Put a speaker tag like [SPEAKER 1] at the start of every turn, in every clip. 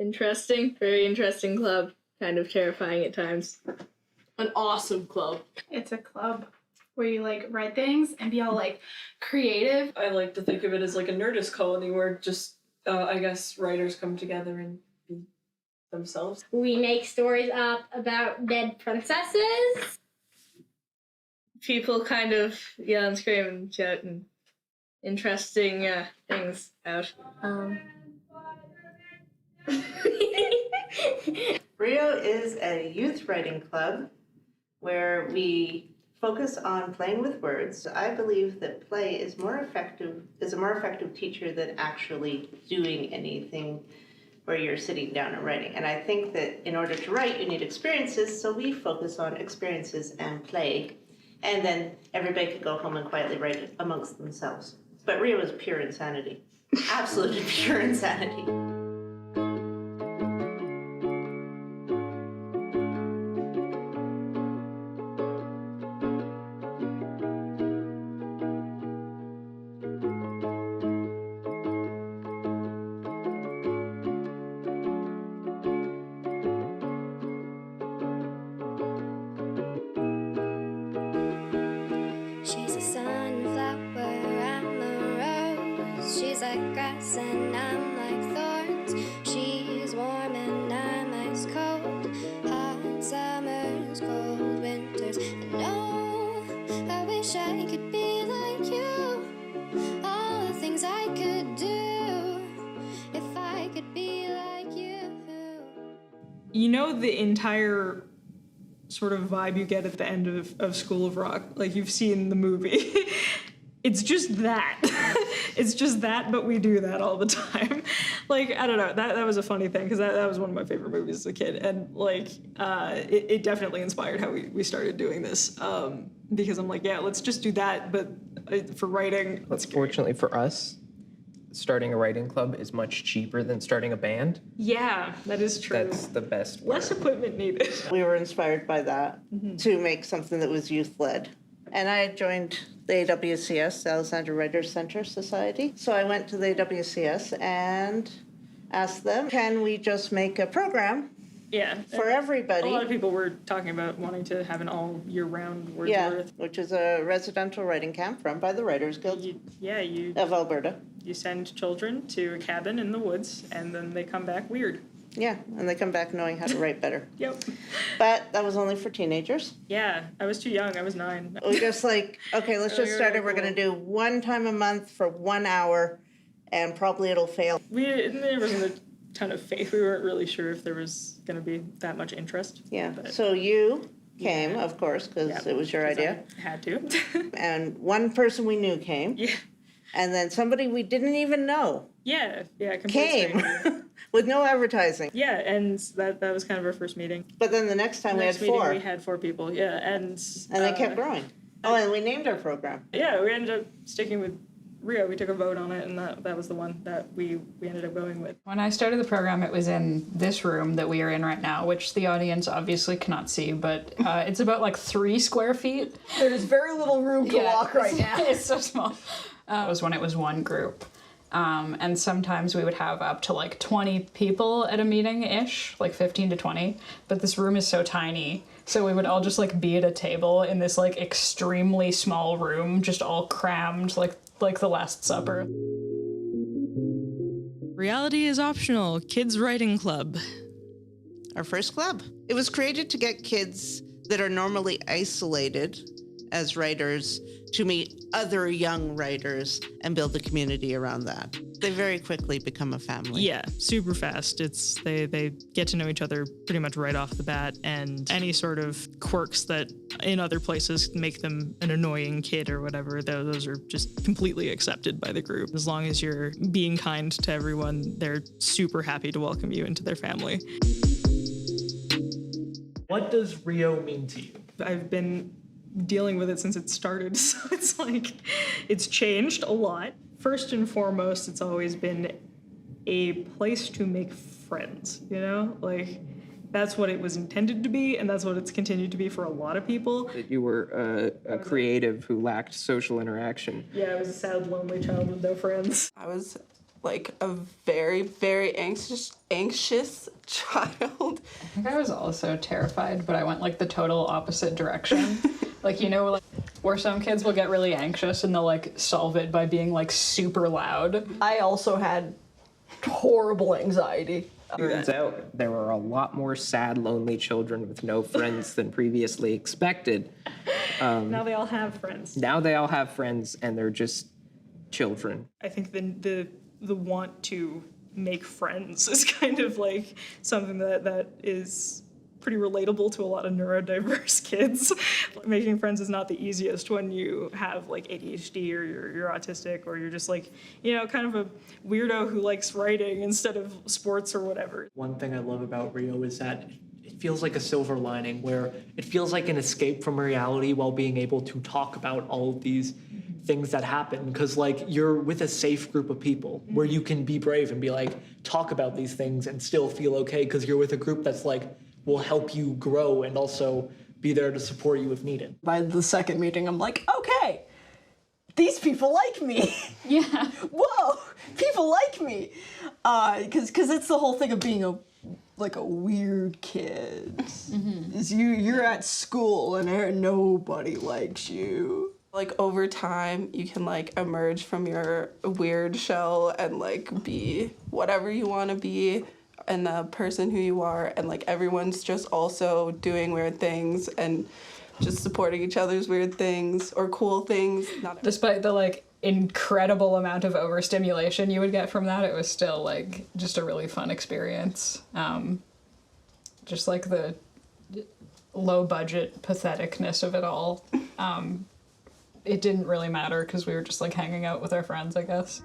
[SPEAKER 1] Interesting, very interesting club. Kind of terrifying at times.
[SPEAKER 2] An awesome club.
[SPEAKER 3] It's a club where you like write things and be all like creative.
[SPEAKER 2] I like to think of it as like a nerdist colony where just, I guess, writers come together and be themselves.
[SPEAKER 4] We make stories up about dead princesses.
[SPEAKER 1] People kind of yell and scream and shout and interesting things out.
[SPEAKER 5] Rio is a youth writing club where we focus on playing with words. I believe that play is a more effective teacher than actually doing anything where you're sitting down and writing. And I think that in order to write, you need experiences, so we focus on experiences and play. And then everybody could go home and quietly write it amongst themselves. But Rio is pure insanity. Absolutely pure insanity.
[SPEAKER 6] She's a sunflower, I'm a rose. She's like grass and I'm like thorns. She's warm and I'm ice cold. Hot summers, cold winters. And oh, I wish I could be like you. All the things I could do if I could be like you.
[SPEAKER 7] You know the entire sort of vibe you get at the end of School of Rock, like you've seen the movie. It's just that. It's just that, but we do that all the time. Like, I don't know, that was a funny thing, because that was one of my favorite movies as a kid, and like, it definitely inspired how we started doing this, because I'm like, yeah, let's just do that, but for writing, it's
[SPEAKER 8] Fortunately for us, starting a writing club is much cheaper than starting a band.
[SPEAKER 7] Yeah, that is true.
[SPEAKER 8] That's the best part.
[SPEAKER 7] Less equipment needed.
[SPEAKER 5] We were inspired by that to make something that was youth-led. And I joined the AWCS, the Alexandra Writers Center Society. So I went to the AWCS and asked them, can we just make a program
[SPEAKER 7] Yeah.
[SPEAKER 5] for everybody?
[SPEAKER 7] A lot of people were talking about wanting to have an all year round
[SPEAKER 5] Yeah,
[SPEAKER 7] Wordsworth.
[SPEAKER 5] which is a residential writing camp run by the Writers Guild
[SPEAKER 7] You
[SPEAKER 5] of Alberta.
[SPEAKER 7] send children to a cabin in the woods, and then they come back weird.
[SPEAKER 5] Yeah, and they come back knowing how to write better.
[SPEAKER 7] Yep.
[SPEAKER 5] But that was only for teenagers.
[SPEAKER 7] Yeah, I was too young. I was 9.
[SPEAKER 5] We just like, okay, let's just
[SPEAKER 7] You're
[SPEAKER 5] start
[SPEAKER 7] really
[SPEAKER 5] it. We're going to
[SPEAKER 7] cool.
[SPEAKER 5] do one time a month for 1 hour, and probably it'll fail.
[SPEAKER 7] There wasn't a ton of faith. We weren't really sure if there was going to be that much interest.
[SPEAKER 5] Yeah,
[SPEAKER 7] But,
[SPEAKER 5] so you came, of course, because
[SPEAKER 7] yeah,
[SPEAKER 5] it was your
[SPEAKER 7] 'cause
[SPEAKER 5] idea.
[SPEAKER 7] I had to.
[SPEAKER 5] And one person we knew came,
[SPEAKER 7] Yeah.
[SPEAKER 5] and then somebody we didn't even know
[SPEAKER 7] Yeah, complete
[SPEAKER 5] came
[SPEAKER 7] stranger.
[SPEAKER 5] with no advertising.
[SPEAKER 7] Yeah, and that was kind of our first meeting.
[SPEAKER 5] But then the next time
[SPEAKER 7] Next
[SPEAKER 5] we had
[SPEAKER 7] meeting
[SPEAKER 5] 4,
[SPEAKER 7] we had 4 people. Yeah, and
[SPEAKER 5] they kept growing. Oh, and we named our program.
[SPEAKER 7] Yeah, we ended up sticking with Rio. We took a vote on it, and that was the one that we ended up going with.
[SPEAKER 9] When I started the program, it was in this room that we are in right now, which the audience obviously cannot see, but it's about like 3 square feet.
[SPEAKER 2] There's very little room to walk right now.
[SPEAKER 9] It's so small. It was when it was one group. And sometimes we would have up to like 20 people at a meeting-ish, like 15 to 20. But this room is so tiny, so we would all just like be at a table in this like extremely small room, just all crammed, like the Last Supper.
[SPEAKER 10] Reality is optional. Kids Writing Club.
[SPEAKER 5] Our first club. It was created to get kids that are normally isolated as writers to meet other young writers and build a community around that. They very quickly become a family.
[SPEAKER 10] Yeah, super fast. They get to know each other pretty much right off the bat, and any sort of quirks that in other places make them an annoying kid or whatever, those are just completely accepted by the group. As long as you're being kind to everyone, they're super happy to welcome you into their family.
[SPEAKER 11] What does Rio mean to you?
[SPEAKER 7] I've been dealing with it since it started, so it's like, it's changed a lot. First and foremost, it's always been a place to make friends, you know? Like, that's what it was intended to be, and that's what it's continued to be for a lot of people.
[SPEAKER 8] That you were a creative who lacked social interaction.
[SPEAKER 7] Yeah, I was a sad, lonely child with no friends.
[SPEAKER 2] I was
[SPEAKER 12] like a very, very anxious child.
[SPEAKER 9] I think I was also terrified, but I went like the total opposite direction. Like, you know, like where some kids will get really anxious and they'll like solve it by being like super loud.
[SPEAKER 12] I also had horrible anxiety.
[SPEAKER 8] Turns out there were a lot more sad, lonely children with no friends than previously expected.
[SPEAKER 7] Now they all have friends.
[SPEAKER 8] Now they all have friends, and they're just children.
[SPEAKER 7] I think the want to make friends is kind of like something that is pretty relatable to a lot of neurodiverse kids. Making friends is not the easiest when you have like ADHD or you're autistic or you're just like, you know, kind of a weirdo who likes writing instead of sports or whatever.
[SPEAKER 11] One thing I love about Rio is that it feels like a silver lining where it feels like an escape from reality while being able to talk about all of these things that happen, because like you're with a safe group of people where you can be brave and be like, talk about these things and still feel okay, because you're with a group that's like, will help you grow and also be there to support you if needed.
[SPEAKER 12] By the second meeting, I'm like, okay, these people like me.
[SPEAKER 9] Yeah.
[SPEAKER 12] Whoa, people like me. Because it's the whole thing of being a weird kid. Is you're at school and nobody likes you. Like over time, you can like emerge from your weird shell and like be whatever you want to be and the person who you are, and like everyone's just also doing weird things and just supporting each other's weird things or cool things.
[SPEAKER 9] Despite the like incredible amount of overstimulation you would get from that, it was still like just a really fun experience. Just like the low budget patheticness of it all. It didn't really matter because we were just like hanging out with our friends, I guess.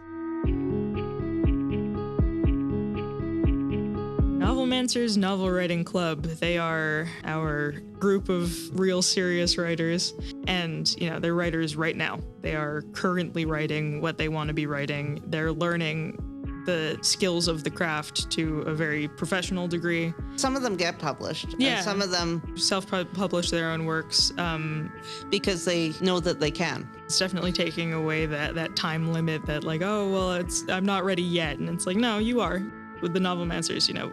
[SPEAKER 10] Novelmancers Novel Writing Club. They are our group of real serious writers, and you know, they're writers right now. They are currently writing what they want to be writing. They're learning the skills of the craft to a very professional degree.
[SPEAKER 5] Some of them get published.
[SPEAKER 10] Yeah.
[SPEAKER 5] And some of them
[SPEAKER 10] self-publish their own works.
[SPEAKER 5] Because they know that they can.
[SPEAKER 10] It's definitely taking away that time limit that like, oh, well, I'm not ready yet. And it's like, no, you are. With the Novelmancers, you know,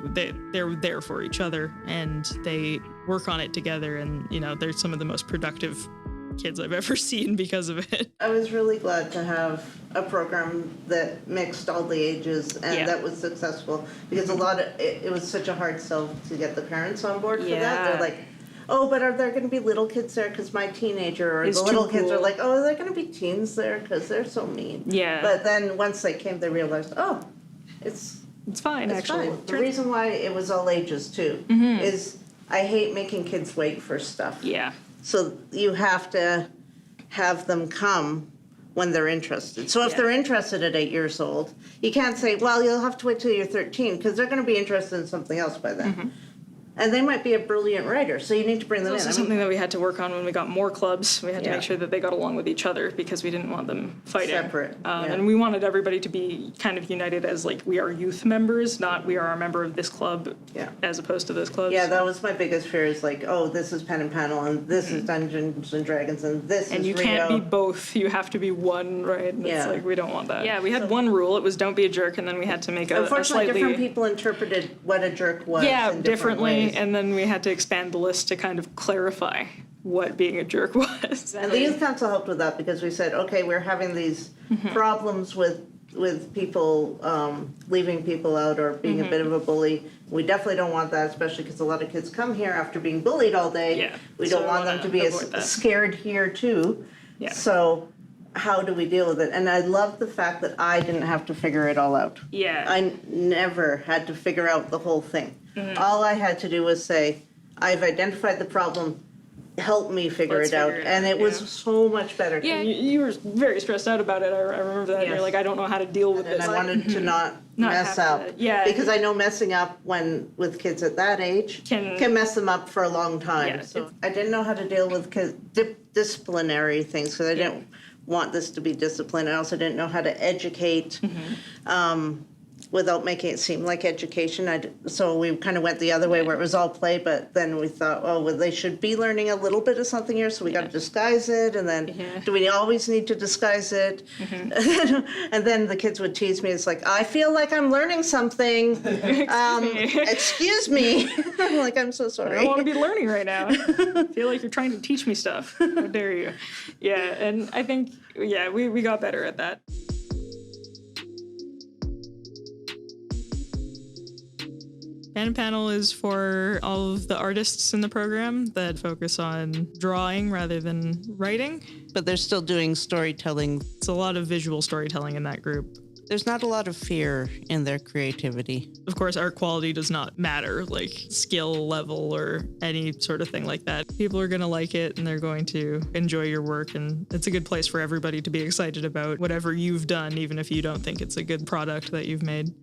[SPEAKER 10] they're there for each other and they work on it together, and, you know, they're some of the most productive kids I've ever seen because of it.
[SPEAKER 5] I was really glad to have a program that mixed all the ages and that was successful, because a lot of it was such a hard sell to get the parents on board for that. They're like, oh, but are there going to be little kids there? Because my teenager or the little kids are like, oh, are there going to be teens there? Because they're so mean.
[SPEAKER 7] Yeah.
[SPEAKER 5] But then once they came, they realized, oh, it's
[SPEAKER 7] fine, actually.
[SPEAKER 5] Fine. The reason why it was all ages too is I hate making kids wait for stuff.
[SPEAKER 7] Yeah.
[SPEAKER 5] So you have to have them come when they're interested. So if they're interested at 8 years old, you can't say, well, you'll have to wait till you're 13, because they're going to be interested in something else by then. And they might be a brilliant writer, so you need to bring them in.
[SPEAKER 7] It's also something that we had to work on when we got more clubs. We had to make sure that they got along with each other because we didn't want them fighting.
[SPEAKER 5] Separate.
[SPEAKER 7] And we wanted everybody to be kind of united as like, we are youth members, not we are a member of this club as opposed to this club.
[SPEAKER 5] Yeah, that was my biggest fear, is like, oh, this is Pen and Panel, and this is Dungeons and Dragons, and this is Rio.
[SPEAKER 7] And you can't be both. You have to be one, right? And it's like, we don't want that. Yeah, we had one rule. It was don't be a jerk, and then we had to make a
[SPEAKER 5] Unfortunately,
[SPEAKER 7] slightly...
[SPEAKER 5] different people interpreted what a jerk was in
[SPEAKER 7] differently,
[SPEAKER 5] ways.
[SPEAKER 7] and then we had to expand the list to kind of clarify what being a jerk was.
[SPEAKER 5] And the youth council helped with that, because we said, okay, we're having these problems with people leaving people out or being a bit of a bully. We definitely don't want that, especially because a lot of kids come here after being bullied all day.
[SPEAKER 7] Yeah.
[SPEAKER 5] We
[SPEAKER 7] So
[SPEAKER 5] don't
[SPEAKER 7] we
[SPEAKER 5] want them
[SPEAKER 7] wanna
[SPEAKER 5] to be
[SPEAKER 7] avoid that.
[SPEAKER 5] scared here too.
[SPEAKER 7] Yeah.
[SPEAKER 5] So how do we deal with it? And I love the fact that I didn't have to figure it all out.
[SPEAKER 7] Yeah.
[SPEAKER 5] I never had to figure out the whole thing. All I had to do was say, I've identified the problem, help me figure
[SPEAKER 7] Let's
[SPEAKER 5] it out.
[SPEAKER 7] figure it
[SPEAKER 5] And
[SPEAKER 7] out,
[SPEAKER 5] it was so much better.
[SPEAKER 7] Yeah, you were very stressed out about it. I remember that.
[SPEAKER 5] Yes.
[SPEAKER 7] You're like, I don't know how to deal with
[SPEAKER 5] And
[SPEAKER 7] this.
[SPEAKER 5] I wanted to not mess
[SPEAKER 7] have
[SPEAKER 5] up.
[SPEAKER 7] to- yeah.
[SPEAKER 5] Because I know messing up with kids at that age can mess them up for a long time.
[SPEAKER 7] Yeah,
[SPEAKER 5] So I didn't know how to deal with disciplinary things, because I didn't want this to be discipline. I also didn't know how to educate. without making it seem like education. So we kind of went the other way where it was all play, but then we thought, oh, well, they should be learning a little bit of something here, so we got to disguise it, and then do we always need to disguise it? And then the kids would tease me. It's like, I feel like I'm learning something. Excuse me. I'm like, I'm so sorry.
[SPEAKER 7] I don't want to be learning right now. I feel like you're trying to teach me stuff. How dare you? Yeah, and I think, we got better at that. Fan Panel is for all of the artists in the program that focus on drawing rather than writing.
[SPEAKER 5] But they're still doing storytelling.
[SPEAKER 10] It's a lot of visual storytelling in that group.
[SPEAKER 5] There's not a lot of fear in their creativity.
[SPEAKER 10] Of course, art quality does not matter, like skill level or any sort of thing like that. People are going to like it and they're going to enjoy your work, and it's a good place for everybody to be excited about whatever you've done, even if you don't think it's a good product that you've made.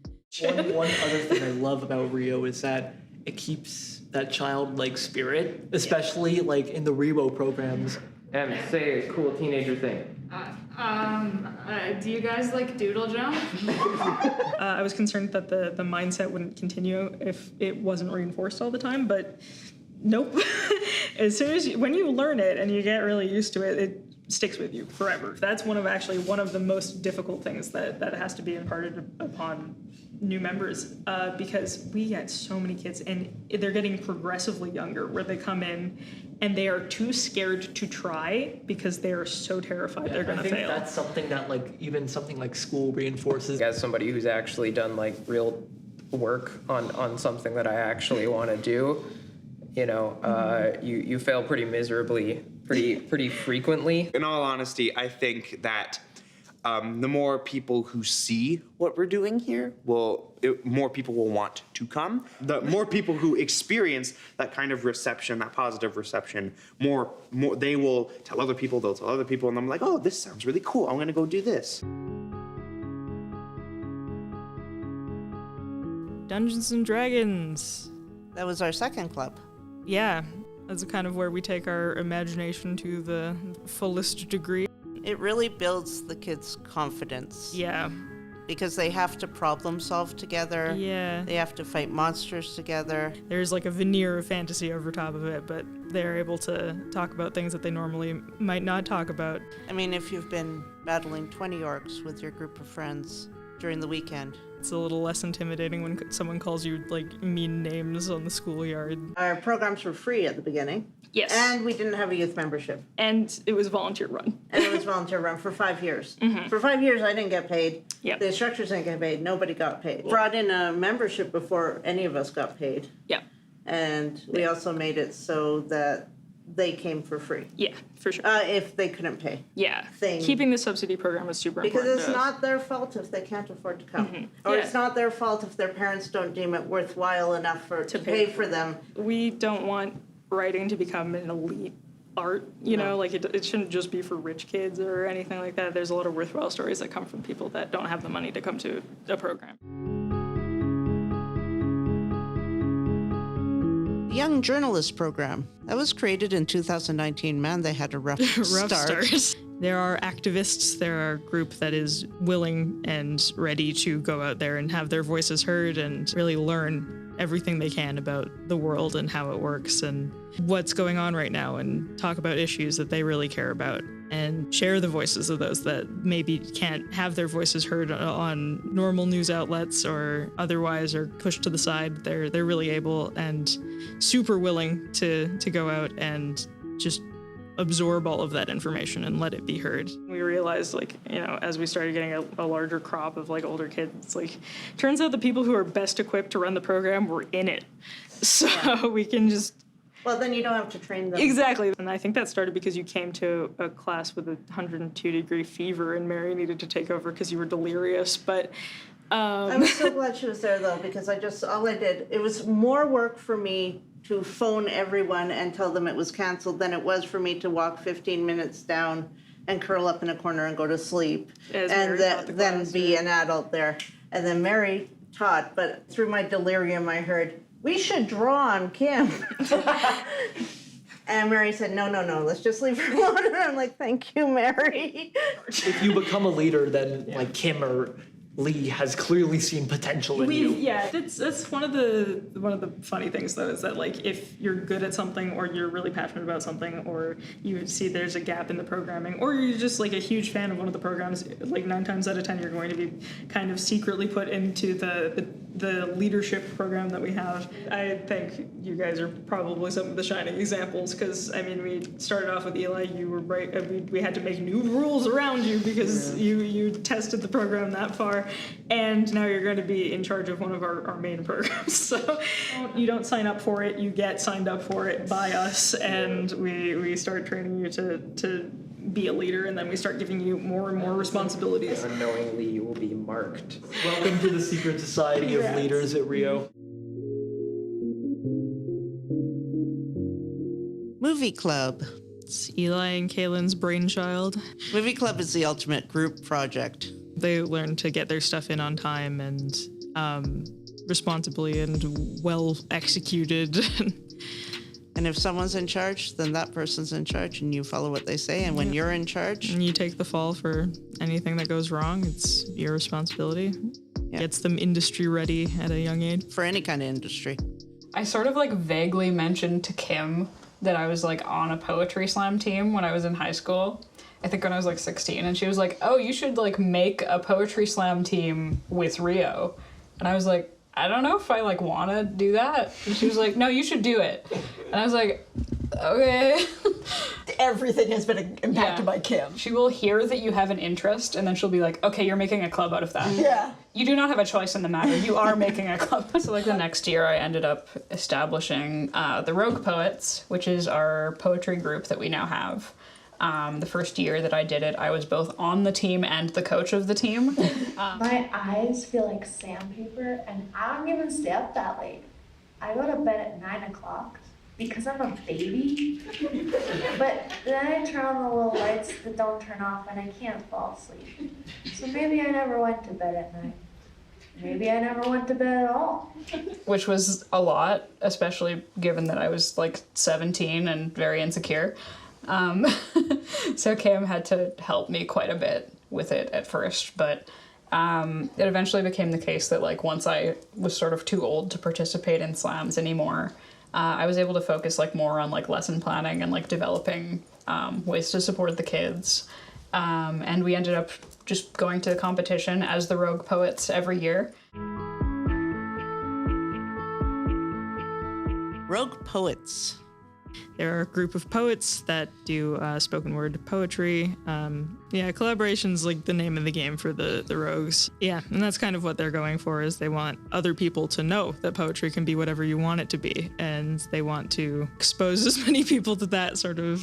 [SPEAKER 11] One other thing I love about Rio is that it keeps that childlike spirit, especially like in the Rio programs.
[SPEAKER 8] And say a cool teenager thing.
[SPEAKER 3] Do you guys like doodle jump?
[SPEAKER 7] I was concerned that the mindset wouldn't continue if it wasn't reinforced all the time, but nope. As soon as when you learn it and you get really used to it, it sticks with you forever. That's one of the most difficult things that has to be imparted upon new members, because we get so many kids and they're getting progressively younger, where they come in and they are too scared to try because they are so terrified they're going to fail.
[SPEAKER 11] That's something that even something like school reinforces.
[SPEAKER 8] As somebody who's actually done like real work on something that I actually want to do, you fail pretty miserably, pretty frequently.
[SPEAKER 13] In all honesty, I think that the more people who see what we're doing here, more people will want to come. The more people who experience that kind of reception, that positive reception, more they will tell other people, they'll tell other people, and I'm like, oh, this sounds really cool. I'm gonna go do this.
[SPEAKER 10] Dungeons and Dragons.
[SPEAKER 5] That was our second club.
[SPEAKER 10] Yeah, that's kind of where we take our imagination to the fullest degree.
[SPEAKER 5] It really builds the kids' confidence.
[SPEAKER 10] Yeah.
[SPEAKER 5] Because they have to problem solve together.
[SPEAKER 10] Yeah.
[SPEAKER 5] They have to fight monsters together.
[SPEAKER 10] There's like a veneer of fantasy over top of it, but they're able to talk about things that they normally might not talk about.
[SPEAKER 5] I mean, if you've been battling 20 orcs with your group of friends during the weekend.
[SPEAKER 10] It's a little less intimidating when someone calls you like mean names on the schoolyard.
[SPEAKER 5] Our programs were free at the beginning.
[SPEAKER 7] Yes.
[SPEAKER 5] And we didn't have a youth membership.
[SPEAKER 7] And it was volunteer run.
[SPEAKER 5] And it was volunteer run for 5 years.
[SPEAKER 7] Mm-hmm.
[SPEAKER 5] For 5 years, I didn't get paid.
[SPEAKER 7] Yep.
[SPEAKER 5] The instructors didn't get paid. Nobody got paid. Brought in a membership before any of us got paid.
[SPEAKER 7] Yeah.
[SPEAKER 5] And we also made it so that they came for free.
[SPEAKER 7] Yeah, for sure.
[SPEAKER 5] If they couldn't pay.
[SPEAKER 7] Yeah.
[SPEAKER 5] Thing.
[SPEAKER 7] Keeping the subsidy program is super
[SPEAKER 5] Because
[SPEAKER 7] important.
[SPEAKER 5] it's not their fault if they can't afford to come.
[SPEAKER 7] Mm-hmm.
[SPEAKER 5] Or
[SPEAKER 7] Yeah.
[SPEAKER 5] it's not their fault if their parents don't deem it worthwhile enough to pay for them.
[SPEAKER 7] We don't want writing to become an elite art, you know, like it shouldn't just be for rich kids or anything like that. There's a lot of worthwhile stories that come from people that don't have the money to come to a program.
[SPEAKER 5] Young Journalist Program. That was created in 2019. Man, they had a rough start.
[SPEAKER 10] There are activists, there are a group that is willing and ready to go out there and have their voices heard and really learn everything they can about the world and how it works and what's going on right now, and talk about issues that they really care about and share the voices of those that maybe can't have their voices heard on normal news outlets or otherwise are pushed to the side. They're really able and super willing to go out and just absorb all of that information and let it be heard.
[SPEAKER 7] We realized, like, you know, as we started getting a larger crop of like older kids, like, turns out the people who are best equipped to run the program were in it. So we can just...
[SPEAKER 5] Well, then you don't have to train them.
[SPEAKER 7] Exactly. And I think that started because you came to a class with a 102-degree fever and Mary needed to take over because you were delirious. But
[SPEAKER 5] I was so glad she was there, though, because all I did, it was more work for me to phone everyone and tell them it was canceled than it was for me to walk 15 minutes down and curl up in a corner and go to sleep. And then be an adult there. And then Mary taught, but through my delirium I heard, we should draw on Kim. And Mary said, no, let's just leave her alone. And I'm like, thank you, Mary.
[SPEAKER 11] If you become a leader, then like Kim or Lee has clearly seen potential in you.
[SPEAKER 7] Yeah, that's one of the funny things though, is that like if you're good at something or you're really passionate about something or you see there's a gap in the programming or you're just like a huge fan of one of the programs, like 9 times out of 10 you're going to be kind of secretly put into the leadership program that we have. I think you guys are probably some of the shining examples because I mean we started off with Eli, you were right, we had to make new rules around you because you tested the program that far. And now you're going to be in charge of one of our main programs. So you don't sign up for it, you get signed up for it by us, and we start training you to be a leader, and then we start giving you more and more responsibilities.
[SPEAKER 8] Unknowingly, you will be marked.
[SPEAKER 11] Welcome to the secret society of leaders at Rio.
[SPEAKER 14] Movie Club.
[SPEAKER 10] It's Eli and Kaylin's brainchild.
[SPEAKER 14] Movie Club is the ultimate group project.
[SPEAKER 10] They learn to get their stuff in on time and responsibly and well executed.
[SPEAKER 14] And if someone's in charge, then that person's in charge and you follow what they say. And when you're in charge...
[SPEAKER 10] And you take the fall for anything that goes wrong. It's your responsibility. Yeah. Gets them industry ready at a young age.
[SPEAKER 14] For any kind of industry.
[SPEAKER 9] I sort of like vaguely mentioned to Kim that I was like on a poetry slam team when I was in high school. I think when I was like 16, and she was like, oh, you should like make a poetry slam team with Rio. And I was like, I don't know if I like want to do that. And she was like, no, you should do it. And I was like, okay.
[SPEAKER 12] Everything has been impacted by Kim.
[SPEAKER 9] She will hear that you have an interest, and then she'll be like, okay, you're making a club out of that.
[SPEAKER 12] Yeah.
[SPEAKER 9] You do not have a choice in the matter. You are making a club. So like the next year, I ended up establishing the Rogue Poets, which is our poetry group that we now have. The first year that I did it, I was both on the team and the coach of the team.
[SPEAKER 15] My eyes feel like sandpaper, and I don't even stay up that late. I go to bed at 9 o'clock because I'm a baby. But then I turn on the little lights that don't turn off, and I can't fall asleep. So maybe I never went to bed at night. Maybe I never went to bed at all.
[SPEAKER 9] Which was a lot, especially given that I was like 17 and very insecure. So Cam had to help me quite a bit with it at first, but it eventually became the case that like once I was sort of too old to participate in slams anymore, I was able to focus like more on like lesson planning and like developing ways to support the kids. And we ended up just going to competition as the Rogue Poets every year.
[SPEAKER 14] Rogue Poets.
[SPEAKER 10] There are a group of poets that do spoken word poetry. Collaboration's like the name of the game for the Rogues. Yeah, and that's kind of what they're going for, is they want other people to know that poetry can be whatever you want it to be, and they want to expose as many people to that sort of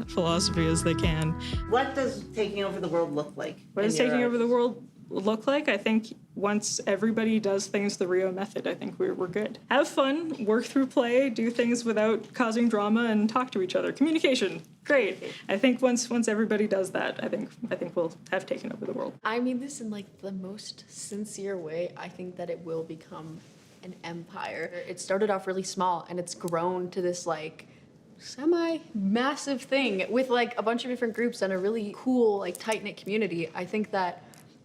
[SPEAKER 10] philosophy as they can.
[SPEAKER 5] What does taking over the world look like?
[SPEAKER 7] What does taking over the world look like? I think once everybody does things the Rio method, I think we're good. Have fun, work through play, do things without causing drama, and talk to each other. Communication, great. I think once everybody does that, I think we'll have taken over the world.
[SPEAKER 16] I mean this in like the most sincere way. I think that it will become an empire. It started off really small and it's grown to this like semi-massive thing with like a bunch of different groups and a really cool like tight-knit community. I think that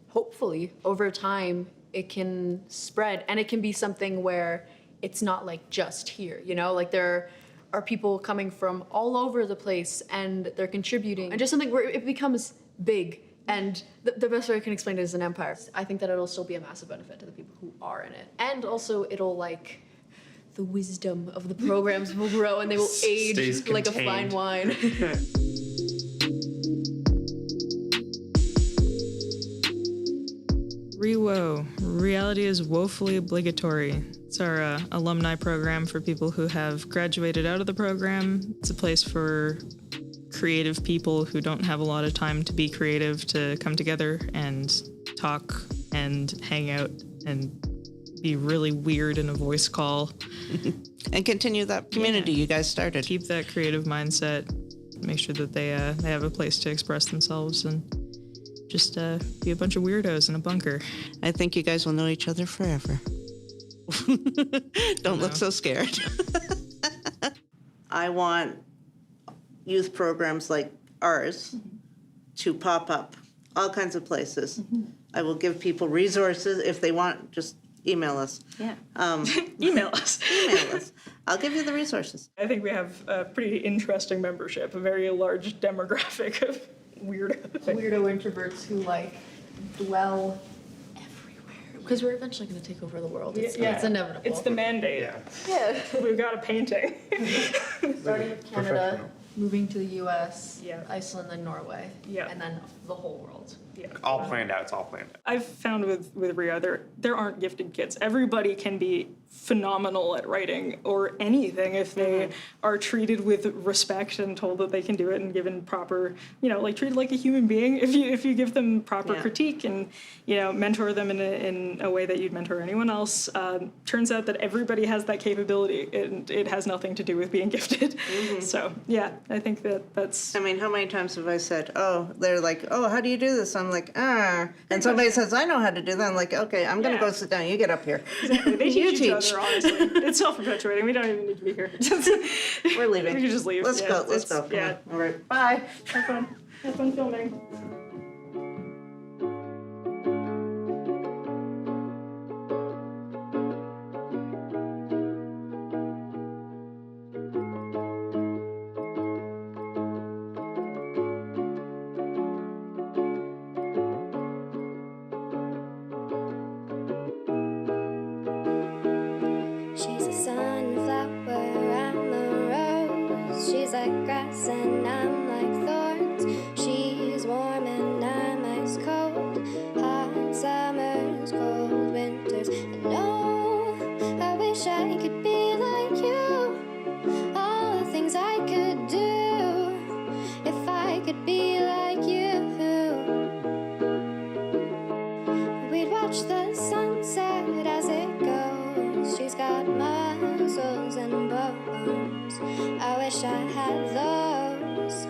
[SPEAKER 16] hopefully over time it can spread and it can be something where it's not like just here, you know, like there are people coming from all over the place and they're contributing, and just something where it becomes big. And the best way I can explain it is an empire. I think that it'll still be a massive benefit to the people who are in it, and also it'll like the wisdom of the programs will grow and they will age like a fine wine.
[SPEAKER 10] Rewo. Reality is woefully obligatory. It's our alumni program for people who have graduated out of the program. It's a place for creative people who don't have a lot of time to be creative to come together and talk and hang out and be really weird in a voice call.
[SPEAKER 14] And continue that community you guys started.
[SPEAKER 10] Keep that creative mindset. Make sure that they have a place to express themselves and just be a bunch of weirdos in a bunker.
[SPEAKER 14] I think you guys will know each other forever. Don't look so scared. I want youth programs like ours to pop up
[SPEAKER 5] all kinds of places. I will give people resources if they want. Just email us.
[SPEAKER 1] Yeah.
[SPEAKER 7] Email us.
[SPEAKER 5] Email us. I'll give you the resources.
[SPEAKER 7] I think we have a pretty interesting membership, a very large demographic of weirdos.
[SPEAKER 16] Weirdo introverts who like dwell everywhere because we're eventually going to take over the world. It's inevitable.
[SPEAKER 7] It's the mandate.
[SPEAKER 16] Yeah.
[SPEAKER 7] We've got a painting.
[SPEAKER 16] Starting with Canada, moving to the U.S.,
[SPEAKER 7] Yeah.
[SPEAKER 16] Iceland, then Norway,
[SPEAKER 7] Yeah.
[SPEAKER 16] and then the whole world.
[SPEAKER 7] Yeah.
[SPEAKER 13] All planned out. It's all planned out.
[SPEAKER 7] I've found with Rio, there aren't gifted kids. Everybody can be phenomenal at writing or anything if they are treated with respect and told that they can do it and given proper, like treated like a human being. If you give them proper critique and mentor them in a way that you'd mentor anyone else, turns out that everybody has that capability and it has nothing to do with being gifted. So yeah, I think that's.
[SPEAKER 5] I mean, how many times have I said, they're like, how do you do this? I'm like, and somebody says, I know how to do that. I'm like, okay, I'm going to go sit down. You get up here.
[SPEAKER 7] Exactly. They
[SPEAKER 5] You
[SPEAKER 7] teach each other, honestly. It's self-perpetuating. We don't even need to be here.
[SPEAKER 5] We're leaving.
[SPEAKER 7] We can just leave.
[SPEAKER 5] Let's go. Let's go. Come on. All right. Bye.
[SPEAKER 7] Have fun. Have fun filming.
[SPEAKER 6] She's a sunflower, I'm a rose. She's like grass and I'm like thorns. She's warm and I'm ice cold. Hot summers, cold winters. And oh, I wish I could be like you. All the things I could do if I could be like you. We'd watch the sunset as it goes. She's got muscles and bones. I wish I had those.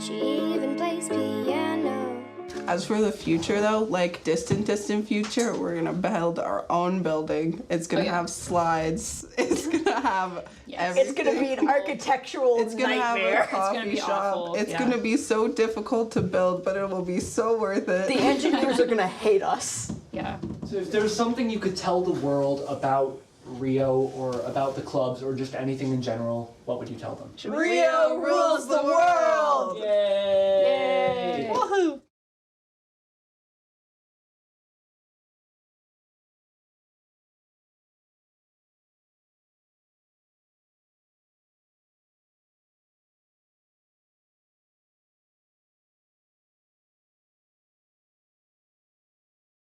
[SPEAKER 6] She even plays piano.
[SPEAKER 12] As for the future, though, like distant future, we're gonna build our own building. It's gonna have slides. It's gonna have everything.
[SPEAKER 3] It's gonna be an architectural
[SPEAKER 12] It's gonna
[SPEAKER 3] nightmare.
[SPEAKER 12] have a coffee
[SPEAKER 3] It's gonna be
[SPEAKER 12] shop.
[SPEAKER 3] awful.
[SPEAKER 12] It's gonna be so difficult to build, but it will be so worth it.
[SPEAKER 3] The engineers are gonna hate us.
[SPEAKER 9] Yeah.
[SPEAKER 11] So if there's something you could tell the world about Rio or about the clubs or just anything in general, what would you tell them?
[SPEAKER 12] Rio rules the world!
[SPEAKER 11] Yay!